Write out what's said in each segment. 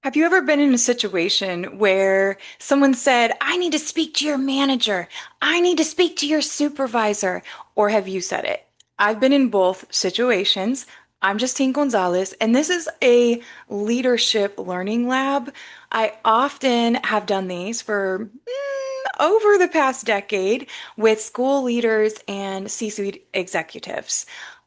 Have you ever been in a situation where someone said, I need to speak to your manager, I need to speak to your supervisor, or have you said it? I've been in both situations. I'm Justine González, and this is a leadership learning lab. I often have done these for over the past decade with school leaders and C-suite executives.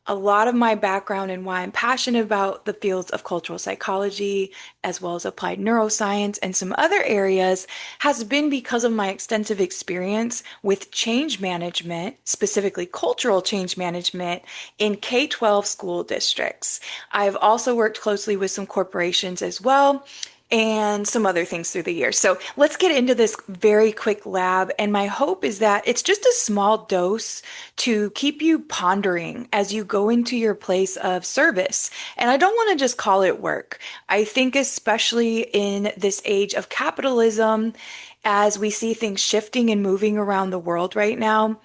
A lot of my background and why I'm passionate about the fields of cultural psychology, as well as applied neuroscience and some other areas, has been because of my extensive experience with change management, specifically cultural change management in K12 school districts. I've also worked closely with some corporations as well and some other things through the years. So let's get into this very quick lab. And my hope is that it's just a small dose to keep you pondering as you go into your place of service. And I don't want to just call it work. I think, especially in this age of capitalism, as we see things shifting and moving around the world right now,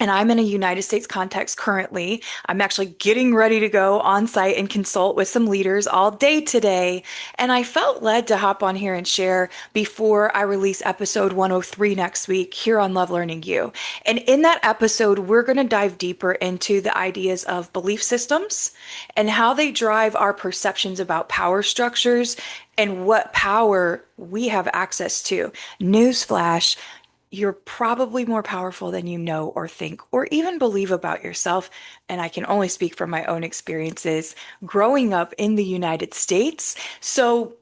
and I'm in a United States context currently. I'm actually getting ready to go on site and consult with some leaders all day today. And I felt led to hop on here and share before I release episode 103 next week here on Love Learning You. And in that episode, we're going to dive deeper into the ideas of belief systems and how they drive our perceptions about power structures and what power we have access to. Newsflash, you're probably more powerful than you know or think or even believe about yourself. And I can only speak from my own experiences growing up in the United States. So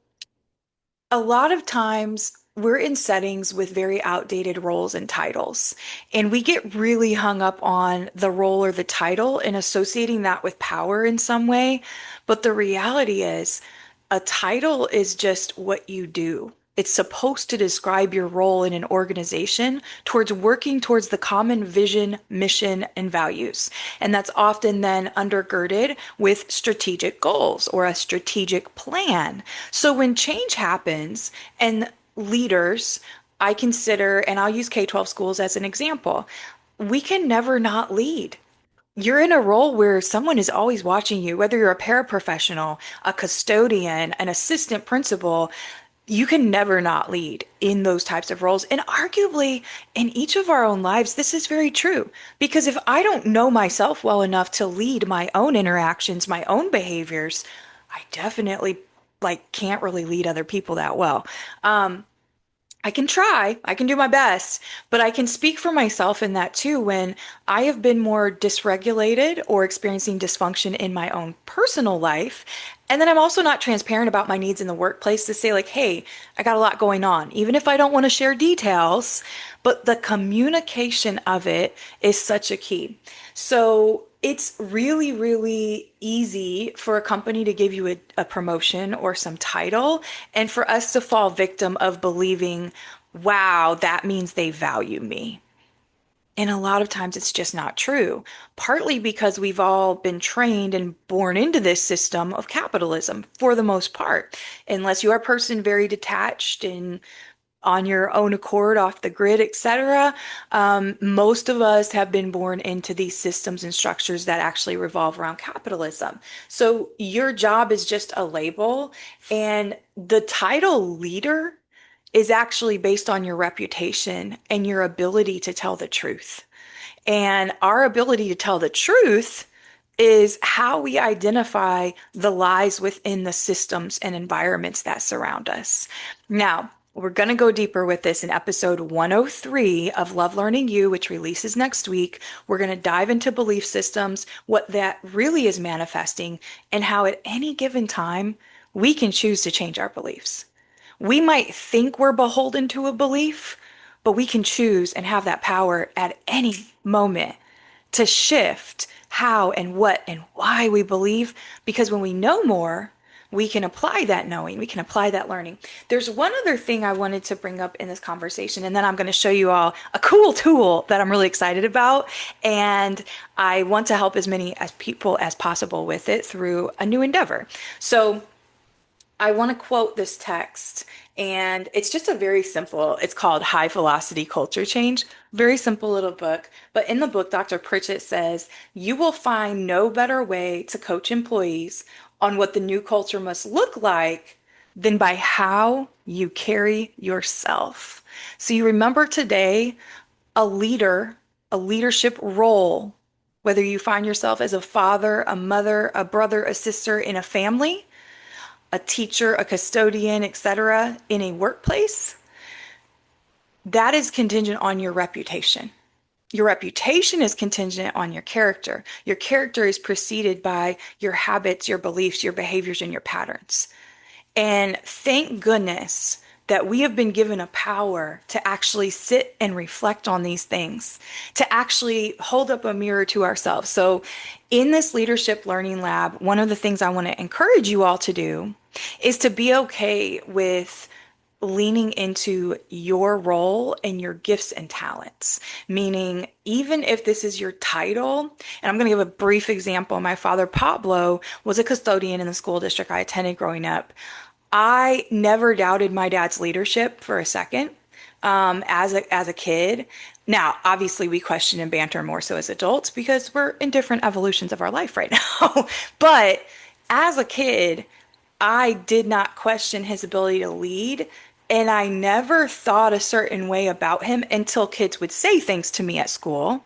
a lot of times we're in settings with very outdated roles and titles, and we get really hung up on the role or the title and associating that with power in some way. But the reality is, a title is just what you do. It's supposed to describe your role in an organization towards working towards the common vision, mission, and values. And that's often then undergirded with strategic goals or a strategic plan. So when change happens and leaders, I consider, and I'll use K-12 schools as an example, we can never not lead. You're in a role where someone is always watching you, whether you're a paraprofessional, a custodian, an assistant principal, you can never not lead in those types of roles. And arguably, in each of our own lives, this is very true. Because if I don't know myself well enough to lead my own interactions, my own behaviors, I definitely can't really lead other people that well. I can try, I can do my best, but I can speak for myself in that too when I have been more dysregulated or experiencing dysfunction in my own personal life. And then I'm also not transparent about my needs in the workplace to say, like, hey, I got a lot going on, even if I don't want to share details, but the communication of it is such a key. So it's really, really easy for a company to give you a promotion or some title, and for us to fall victim of believing, wow, that means they value me. And a lot of times it's just not true, partly because we've all been trained and born into this system of capitalism for the most part. Unless you are a person very detached and on your own accord, off the grid, etc. Most of us have been born into these systems and structures that actually revolve around capitalism. So your job is just a label, and the title leader is actually based on your reputation and your ability to tell the truth. And our ability to tell the truth is how we identify the lies within the systems and environments that surround us. Now, we're going to go deeper with this in episode 103 of Love Learning You, which releases next week. We're going to dive into belief systems, what that really is manifesting, and how at any given time we can choose to change our beliefs. We might think we're beholden to a belief, but we can choose and have that power at any moment to shift how and what and why we believe, because when we know more, we can apply that knowing, we can apply that learning. There's one other thing I wanted to bring up in this conversation, and then I'm going to show you all a cool tool that I'm really excited about, and I want to help as many as people as possible with it through a new endeavor. So I want to quote this text, and it's just a very simple, it's called High Velocity Culture Change. Very simple little book. But in the book, Dr. Pritchett says, you will find no better way to coach employees on what the new culture must look like than by how you carry yourself. So you remember today a leader, a leadership role, whether you find yourself as a father, a mother, a brother, a sister in a family, a teacher, a custodian, etc., in a workplace, that is contingent on your reputation. Your reputation is contingent on your character. Your character is preceded by your habits, your beliefs, your behaviors, and your patterns. And thank goodness that we have been given a power to actually sit and reflect on these things, to actually hold up a mirror to ourselves. So, in this leadership learning lab, one of the things I want to encourage you all to do is to be okay with leaning into your role and your gifts and talents. Meaning, even if this is your title, and I'm going to give a brief example. My father, Pablo, was a custodian in the school district I attended growing up. I never doubted my dad's leadership for a second, as a kid. Now, obviously, we question and banter more so as adults because we're in different evolutions of our life right now. But as a kid, I did not question his ability to lead. And I never thought a certain way about him until kids would say things to me at school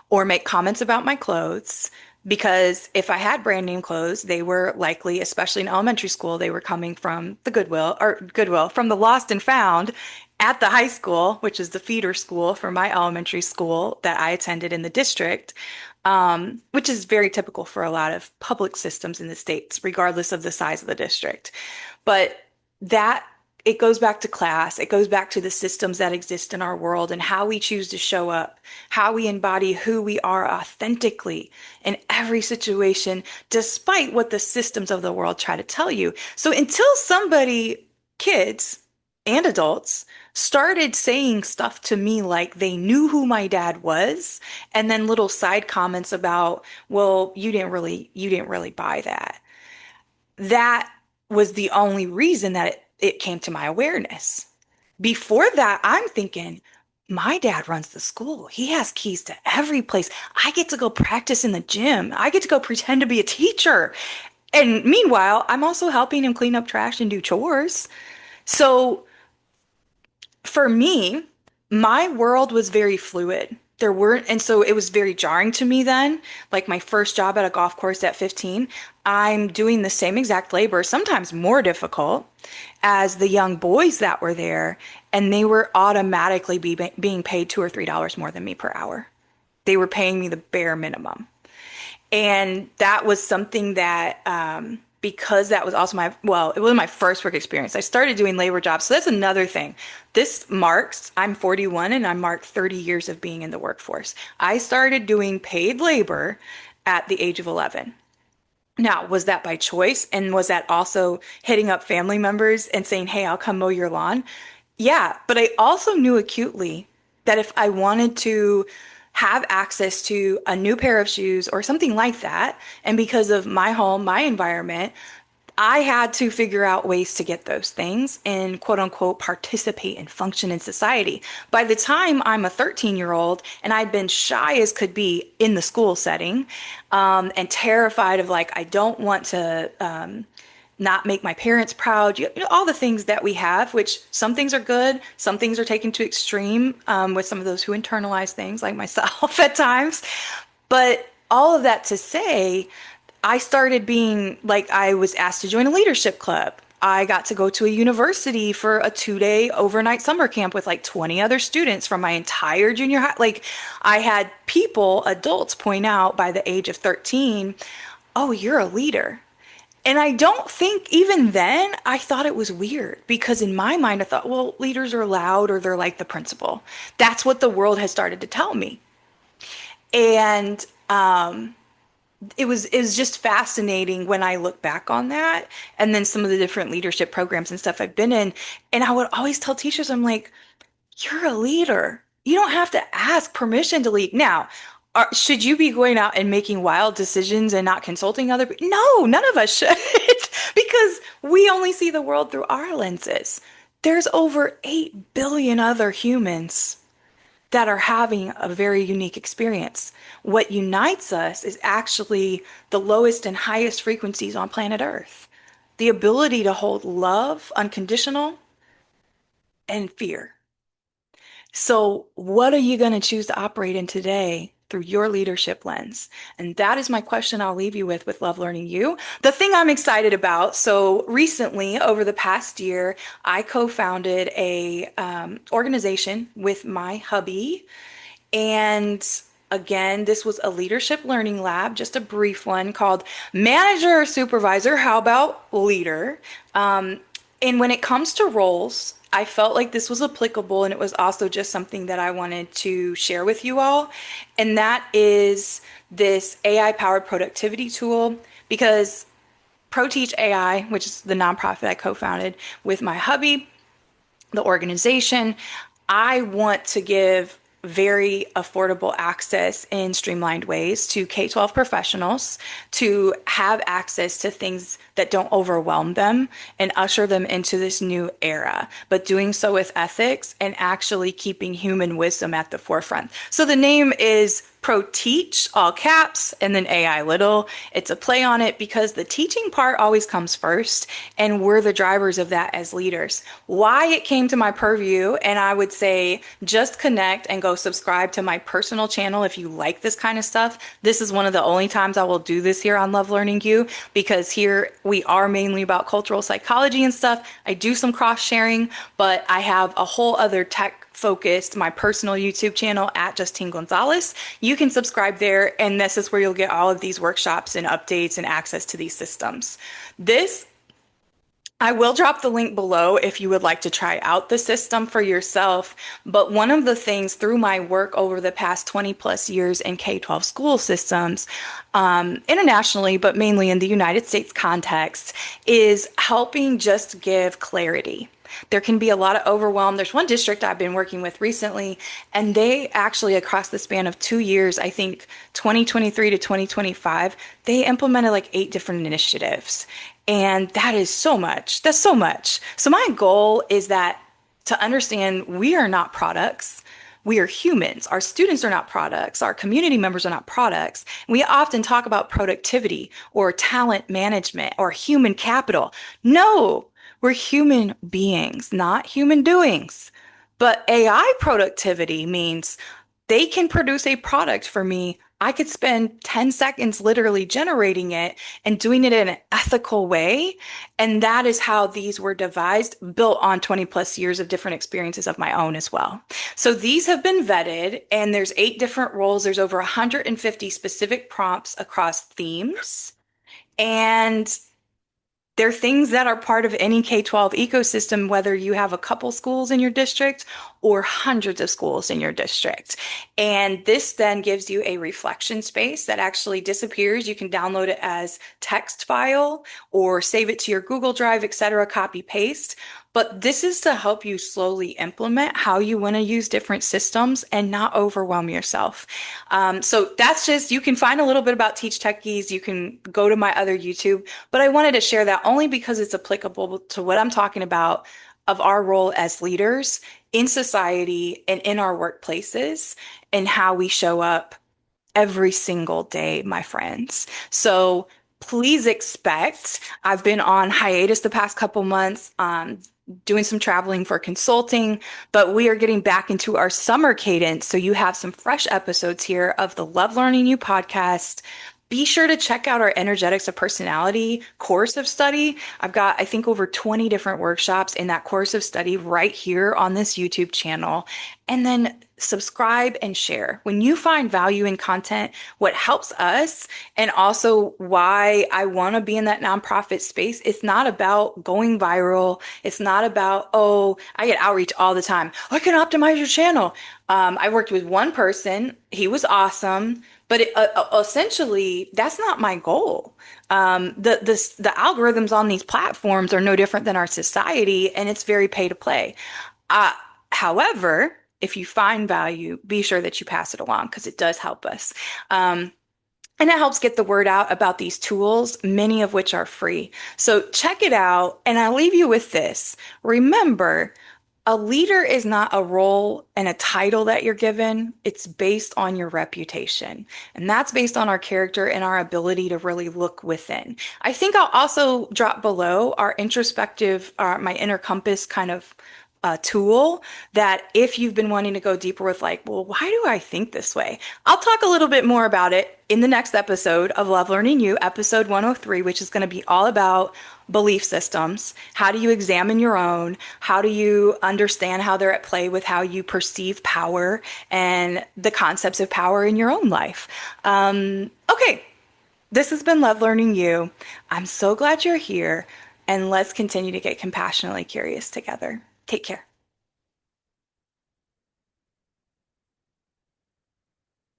or make comments about my clothes. Because if I had brand name clothes, they were likely, especially in elementary school, they were coming from the Goodwill, from the Lost and Found at the high school, which is the feeder school for my elementary school that I attended in the district, which is very typical for a lot of public systems in the States, regardless of the size of the district. But that it goes back to class. It goes back to the systems that exist in our world and how we choose to show up, how we embody who we are authentically in every situation, despite what the systems of the world try to tell you. So until somebody, kids and adults, started saying stuff to me like they knew who my dad was, and then little side comments about, well, you didn't really buy that. That was the only reason that it came to my awareness. Before that, I'm thinking, my dad runs the school. He has keys to every place. I get to go practice in the gym. I get to go pretend to be a teacher. And meanwhile, I'm also helping him clean up trash and do chores. So for me, my world was very fluid. There weren't, and so it was very jarring to me then. Like my first job at a golf course at 15, I'm doing the same exact labor, sometimes more difficult, as the young boys that were there, and they were automatically being paid $2 or $3 more than me per hour. They were paying me the bare minimum. And that was something that, because that was also well, it was my first work experience. I started doing labor jobs. So that's another thing. I'm 41 and I mark 30 years of being in the workforce. I started doing paid labor at the age of 11. Now, was that by choice? And was that also hitting up family members and saying, hey, I'll come mow your lawn? Yeah, but I also knew acutely that if I wanted to have access to a new pair of shoes or something like that, and because of my home, my environment, I had to figure out ways to get those things and quote unquote participate and function in society. By the time I'm a 13-year-old and I've been shy as could be in the school setting, and terrified of like, I don't want to not make my parents proud, all the things that we have, which some things are good, some things are taken to extreme, with some of those who internalize things like myself at times. But all of that to say, I started being like, I was asked to join a leadership club. I got to go to a university for a 2-day overnight summer camp with like 20 other students from my entire junior high. Like, I had people, adults, point out by the age of 13, oh, you're a leader. And I don't think even then I thought it was weird because in my mind I thought, well, leaders are loud or they're like the principal. That's what the world has started to tell me. And it was just fascinating when I look back on that and then some of the different leadership programs and stuff I've been in. And I would always tell teachers, I'm like, you're a leader. You don't have to ask permission to lead. Now, should you be going out and making wild decisions and not consulting other people? No, none of us should because we only see the world through our lenses. There's over 8 billion other humans that are having a very unique experience. What unites us is actually the lowest and highest frequencies on planet Earth. the ability to hold love, unconditional, and fear. So, what are you going to choose to operate in today through your leadership lens? And that is my question I'll leave you with Love Learning You. The thing I'm excited about, so recently, over the past year, I co-founded a organization with my hubby, and again, this was a leadership learning lab, just a brief one called Manager or Supervisor. How about Leader? Um, and when it comes to roles, I felt like this was applicable, and it was also just something that I wanted to share with you all. And that is this AI powered productivity tool, because ProTeach AI, which is the nonprofit I co-founded with my hubby, the organization, I want to give very affordable access in streamlined ways to K12 professionals to have access to things that don't overwhelm them and usher them into this new era, but doing so with ethics and actually keeping human wisdom at the forefront. So the name is Pro Teach, all caps, and then AI little. It's a play on it because the teaching part always comes first, and we're the drivers of that as leaders. Why it came to my purview, and I would say just connect and go subscribe to my personal channel if you like this kind of stuff. This is one of the only times I will do this here on Love Learning You, because here we are mainly about cultural psychology and stuff. I do some cross sharing, but I have a whole other tech focused, my personal YouTube channel at Justine González. You can subscribe there, and this is where you'll get all of these workshops and updates and access to these systems. This I will drop the link below if you would like to try out the system for yourself. But one of the things through my work over the past 20 plus years in K-12 school systems, internationally, but mainly in the United States context, is helping just give clarity. There can be a lot of overwhelm. There's one district I've been working with recently, and they actually, across the span of 2 years, I think 2023 to 2025, they implemented like 8 different initiatives. And that is so much. That's so much. So my goal is that to understand we are not products. We are humans. Our students are not products. Our community members are not products. We often talk about productivity or talent management or human capital. No, we're human beings, not human doings. But AI productivity means they can produce a product for me. I could spend 10 seconds literally generating it and doing it in an ethical way. And that is how these were devised, built on 20 plus years of different experiences of my own as well. So these have been vetted, and there's 8 different roles. There's over 150 specific prompts across themes. And they're things that are part of any K-12 ecosystem, whether you have a couple schools in your district or hundreds of schools in your district. And this then gives you a reflection space that actually disappears. You can download it as text file or save it to your Google Drive, etc., copy paste. But this is to help you slowly implement how you want to use different systems and not overwhelm yourself. So that's just, you can find a little bit about Teach Techies. You can go to my other YouTube, but I wanted to share that only because it's applicable to what I'm talking about of our role as leaders in society and in our workplaces and how we show up every single day, my friends. So please expect, I've been on hiatus the past couple months, doing some traveling for consulting, but we are getting back into our summer cadence. So you have some fresh episodes here of the Love Learning You podcast. Be sure to check out our Energetics of Personality course of study. I've got, I think, over 20 different workshops in that course of study right here on this YouTube channel. And then subscribe and share. When you find value in content, what helps us, and also why I want to be in that nonprofit space, it's not about going viral. It's not about, oh, I get outreach all the time. I can optimize your channel. I worked with one person. He was awesome. But essentially, that's not my goal. The algorithms on these platforms are no different than our society, and it's very pay to play. Uh, However, if you find value, be sure that you pass it along because it does help us. And it helps get the word out about these tools, many of which are free. So check it out. And I'll leave you with this. Remember, A leader is not a role and a title that you're given. It's based on your reputation. And that's based on our character and our ability to really look within. I think I'll also drop below our introspective, my inner compass kind of tool that if you've been wanting to go deeper with like, well, why do I think this way? I'll talk a little bit more about it in the next episode of Love Learning You, episode 103, which is going to be all about belief systems. How do you examine your own? How do you understand how they're at play with how you perceive power and the concepts of power in your own life? Okay, this has been Love Learning You. I'm so glad you're here, and let's continue to get compassionately curious together. Take care.